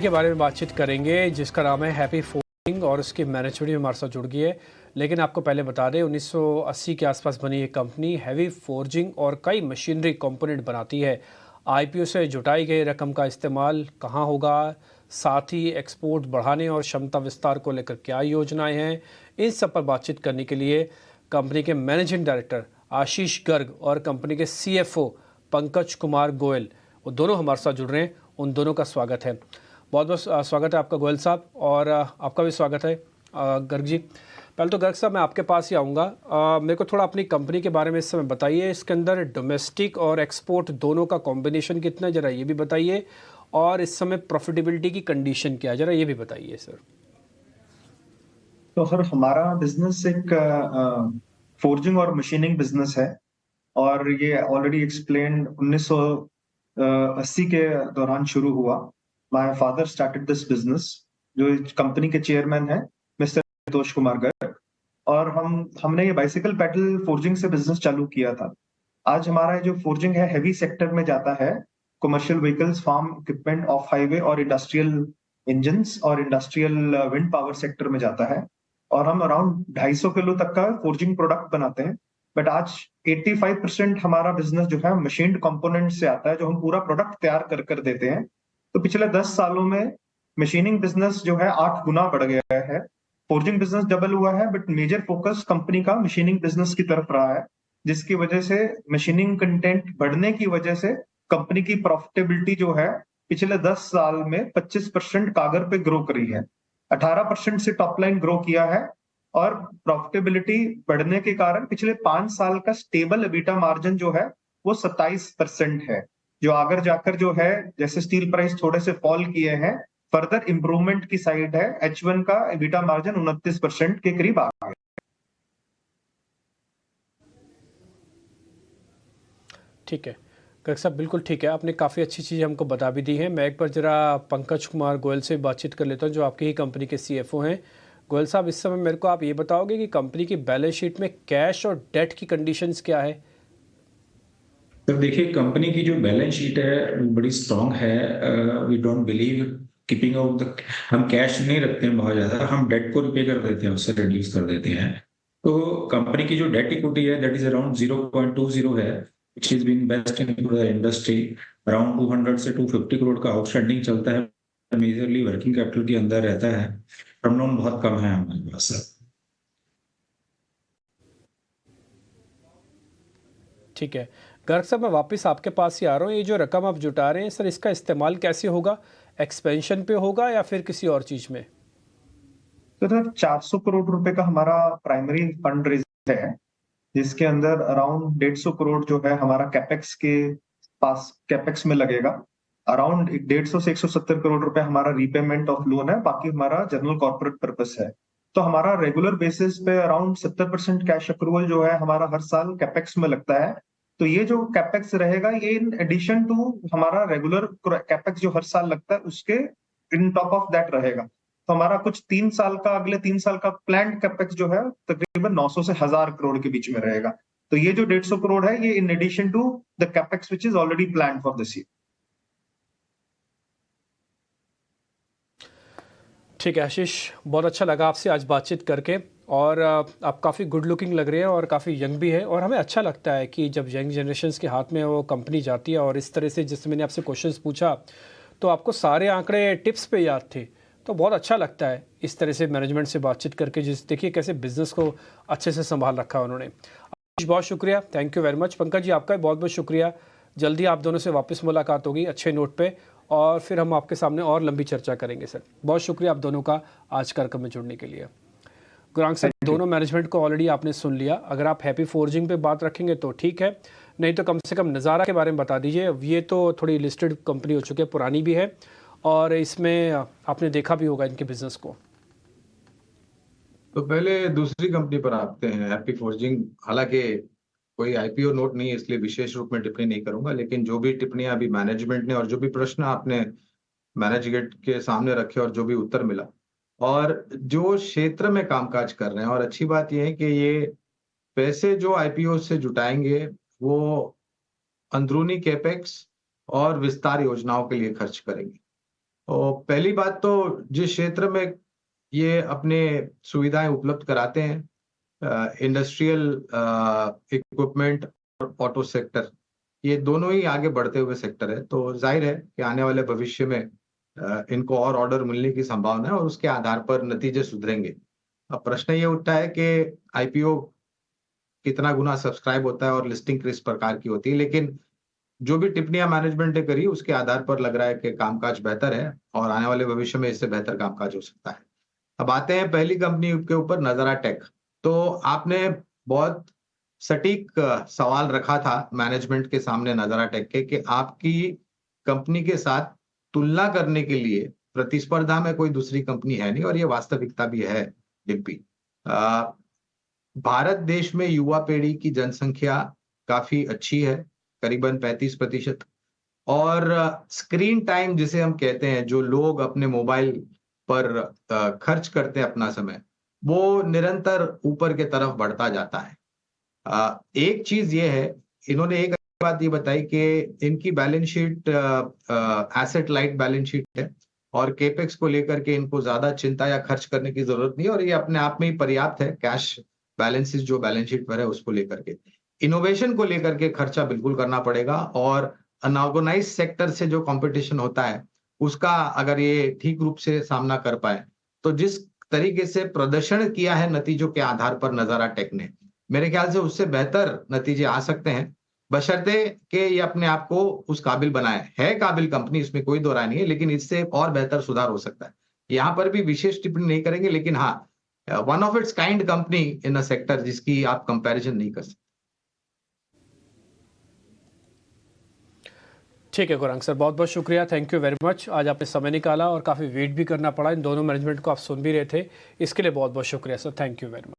के बारे में बातचीत करेंगे जिसका नाम है हैप्पी फोर्जिंग और उसकी मैनेजमेंट भी हमारे साथ जुड़ गई है। लेकिन आपको पहले बता दें 1980 के आसपास बनी ये कंपनी हैवी फोर्जिंग और कई मशीनरी कंपोनेंट बनाती है। आईपीओ से जुटाई गई रकम का इस्तेमाल कहाँ होगा, साथ ही एक्सपोर्ट बढ़ाने और क्षमता विस्तार को लेकर क्या योजनाएं हैं, इन सब पर बातचीत करने के लिए कंपनी के मैनेजिंग डायरेक्टर आशीष गर्ग और कंपनी के सीएफओ पंकज कुमार गोयल, वो दोनों हमारे साथ जुड़ रहे हैं। उन दोनों का स्वागत है। बहुत बहुत स्वागत है आपका गोयल साहब, और आपका भी स्वागत है गर्ग जी। पहले तो गर्ग साहब मैं आपके पास ही आऊँगा। मेरे को थोड़ा अपनी कंपनी के बारे में इस समय बताइए। इसके अंदर डोमेस्टिक और एक्सपोर्ट दोनों का कॉम्बिनेशन कितना है, ज़रा ये भी बताइए। और इस समय प्रॉफिटेबिलिटी की कंडीशन क्या है, ज़रा ये भी बताइए सर। तो सर हमारा बिजनेस एक फोर्जिंग और मशीनिंग बिजनेस है, और ये ऑलरेडी एक्सप्लेन 1980 के दौरान शुरू हुआ। My father started this business, जो कंपनी के चेयरमैन है मिस्टर तोष कुमार गर्ग। और हमने ये बाइसिकल पैडल फोर्जिंग से बिजनेस चालू किया था। आज हमारा जो फोर्जिंग है हैवी सेक्टर में जाता है, commercial vehicles, farm equipment, off highway और इंडस्ट्रियल इंजन्स और इंडस्ट्रियल विंड पावर सेक्टर में जाता है। और हम अराउंड 250 किलो तक का फोर्जिंग प्रोडक्ट बनाते हैं। बट आज 85% हमारा बिजनेस जो है मशीन्ड कंपोनेंट से आता है, जो हम पूरा प्रोडक्ट तैयार कर कर देते हैं। तो पिछले 10 सालों में मशीनिंग बिजनेस जो है 8 गुना बढ़ गया है। फोर्जिंग बिजनेस डबल हुआ है, बट मेजर फोकस कंपनी का मशीनिंग बिजनेस की तरफ रहा है, जिसकी वजह से मशीनिंग कंटेंट बढ़ने की वजह से कंपनी की प्रॉफिटेबिलिटी जो है पिछले 10 साल में 25% कागर पे ग्रो करी है। 18% से टॉप लाइन ग्रो किया है, और प्रॉफिटेबिलिटी बढ़ने के कारण पिछले 5 साल का स्टेबल एबिटा मार्जिन जो है वो 27% है, जो आगे जाकर जो है जैसे स्टील प्राइस थोड़े से फॉल किए हैं, फर्दर इंप्रूवमेंट की साइड है। H1 का एबिटा मार्जिन 29% के करीब आ गया। ठीक है गर्ग साहब, बिल्कुल ठीक है। आपने काफ़ी अच्छी चीज़ हमको बता भी दी है। मैं एक बार ज़रा पंकज कुमार गोयल से बातचीत कर लेता हूँ, जो आपकी ही कंपनी के सीएफओ हैं। गोयल साहब, इस समय मेरे को आप ये बताओगे कि कंपनी की बैलेंस शीट में कैश और डेट की कंडीशंस क्या है? सर देखिए, कंपनी की जो बैलेंस शीट है वो बड़ी स्ट्रांग है। We don't believe keeping out the, हम कैश नहीं रखते हैं बहुत ज्यादा, हम डेट को रिपे कर देते हैं, उससे रिड्यूस कर देते हैं। तो कंपनी की जो डेट इक्विटी है दैट इज अराउंड 0.20 है, which is been best in the industry. Around 200 से 250 करोड़ का आउटस्टैंडिंग चलता है, मेजरली वर्किंग कैपिटल के अंदर रहता है। टर्म लोन बहुत कम है हमारे पास सर। ठीक है गर्ग साहब, मैं वापस आपके पास ही आ रहा हूँ। ये जो रकम आप जुटा रहे हैं सर, इसका इस्तेमाल कैसे होगा? एक्सपेंशन पे होगा या फिर किसी और चीज़ में? तो सर 400 करोड़ रुपए का हमारा प्राइमरी फंड रेज है, जिसके अंदर अराउंड 150 करोड़ जो है हमारा कैपेक्स के पास कैपेक्स में लगेगा। अराउंड 150 से 170 करोड़ रुपए हमारा रीपेमेंट ऑफ लोन है, बाकी हमारा जनरल कॉर्पोरेट पर्पस है। तो हमारा रेगुलर बेसिस पे अराउंड 70% कैश अप्रूवल जो है हमारा हर साल कैपेक्स में लगता है। तो ये जो कैपेक्स रहेगा ये इन एडिशन टू हमारा रेगुलर कैपेक्स जो हर साल लगता है उसके इन टॉप ऑफ दैट रहेगा। तो हमारा कुछ 3 साल का, अगले 3 साल का प्लान्ड कैपेक्स जो है तकरीबन 900 से 1000 करोड़ के बीच में रहेगा। तो ये जो 150 करोड़ है ये in addition to the capex which is already planned for this year. ठीक है आशीष, बहुत अच्छा लगा आपसे आज बातचीत करके। और आप काफ़ी गुड लुकिंग लग रहे हैं और काफ़ी यंग भी है, और हमें अच्छा लगता है कि जब यंग जनरेशन्स के हाथ में वो कंपनी जाती है। और इस तरह से जैसे मैंने आपसे क्वेश्चंस पूछा तो आपको सारे आंकड़े टिप्स पे याद थे, तो बहुत अच्छा लगता है इस तरह से मैनेजमेंट से बातचीत करके। जिस देखिए कैसे बिजनेस को अच्छे से संभाल रखा है उन्होंने। आशीष, बहुत शुक्रिया, thank you very much. Pankaj ji, आपका भी बहुत बहुत शुक्रिया। जल्दी आप दोनों से वापस मुलाकात होगी अच्छे नोट पे, और फिर हम आपके सामने और लंबी चर्चा करेंगे सर। बहुत शुक्रिया आप दोनों का आज कार्यक्रम में जुड़ने के लिए। गुरांग सर, दोनों मैनेजमेंट को ऑलरेडी आपने सुन लिया। अगर आप हैप्पी फोर्जिंग पे बात रखेंगे तो ठीक है, नहीं तो कम से कम नज़ारा के बारे में बता दीजिए। ये तो थोड़ी लिस्टेड कंपनी हो चुकी है, पुरानी भी है, और इसमें आपने देखा भी होगा इनके बिजनेस को। तो पहले दूसरी कंपनी पर आते हैं, हैप्पी फोर्जिंग। हालांकि कोई आईपीओ नोट नहीं है, इसलिए विशेष रूप में टिप्पणी नहीं करूंगा, लेकिन जो भी टिप्पणियां अभी मैनेजमेंट ने और जो भी प्रश्न आपने मैनेजमेंट के सामने रखे और जो भी उत्तर मिला और जो क्षेत्र में कामकाज कर रहे हैं, और अच्छी बात यह है कि ये पैसे जो आईपीओ से जुटाएंगे वो अंदरूनी कैपेक्स और विस्तार योजनाओं के लिए खर्च करेंगे। और पहली बात तो जिस क्षेत्र में ये अपने सुविधाएं उपलब्ध कराते हैं, इंडस्ट्रियल इक्विपमेंट और ऑटो सेक्टर, ये दोनों ही आगे बढ़ते हुए सेक्टर है, तो जाहिर है कि आने वाले भविष्य में इनको और ऑर्डर मिलने की संभावना है और उसके आधार पर नतीजे सुधरेंगे। अब प्रश्न ये उठता है कि आईपीओ कितना गुना सब्सक्राइब होता है और लिस्टिंग किस प्रकार की होती है, लेकिन जो भी टिप्पणियां मैनेजमेंट ने करी उसके आधार पर लग रहा है कि कामकाज बेहतर है और आने वाले भविष्य में इससे बेहतर कामकाज हो सकता है। अब आते हैं पहली कंपनी के ऊपर, नजारा टेक। तो आपने बहुत सटीक सवाल रखा था मैनेजमेंट के सामने नजारा टेक के कि आपकी कंपनी के साथ तुलना करने के लिए प्रतिस्पर्धा में कोई दूसरी कंपनी है नहीं, और ये वास्तविकता भी है डिम्पी। भारत देश में युवा पीढ़ी की जनसंख्या काफी अच्छी है, करीबन 35%, और स्क्रीन टाइम जिसे हम कहते हैं, जो लोग अपने मोबाइल पर खर्च करते हैं अपना समय, वो निरंतर ऊपर के तरफ बढ़ता जाता है। एक चीज ये है, इन्होंने एक बात ये बताई कि इनकी balance sheet asset light balance sheet है और केपेक्स को लेकर के इनको ज्यादा चिंता या खर्च करने की जरूरत नहीं है, और ये अपने आप में ही पर्याप्त है। कैश बैलेंसेस जो बैलेंस शीट पर है उसको लेकर के, इनोवेशन को लेकर के खर्चा बिल्कुल करना पड़ेगा, और अनऑर्गेनाइज सेक्टर से जो कंपटीशन होता है उसका अगर ये ठीक रूप से सामना कर पाए, तो जिस तरीके से प्रदर्शन किया है नतीजों के आधार पर नजारा टेक ने, मेरे ख्याल से उससे बेहतर नतीजे आ सकते हैं, बशर्ते कि ये अपने आप को उस काबिल बनाए। है काबिल कंपनी, इसमें कोई दो राय नहीं है, लेकिन इससे और बेहतर सुधार हो सकता है। यहाँ पर भी विशेष टिप्पणी नहीं करेंगे, लेकिन हाँ, one of its kind company in a sector जिसकी आप कंपैरिजन नहीं कर सकते। ठीक है गौरांग सर, बहुत बहुत शुक्रिया, थैंक यू वेरी मच। आज आपने समय निकाला और काफ़ी वेट भी करना पड़ा, इन दोनों मैनेजमेंट को आप सुन भी रहे थे, इसके लिए बहुत बहुत शुक्रिया sir, thank you very much.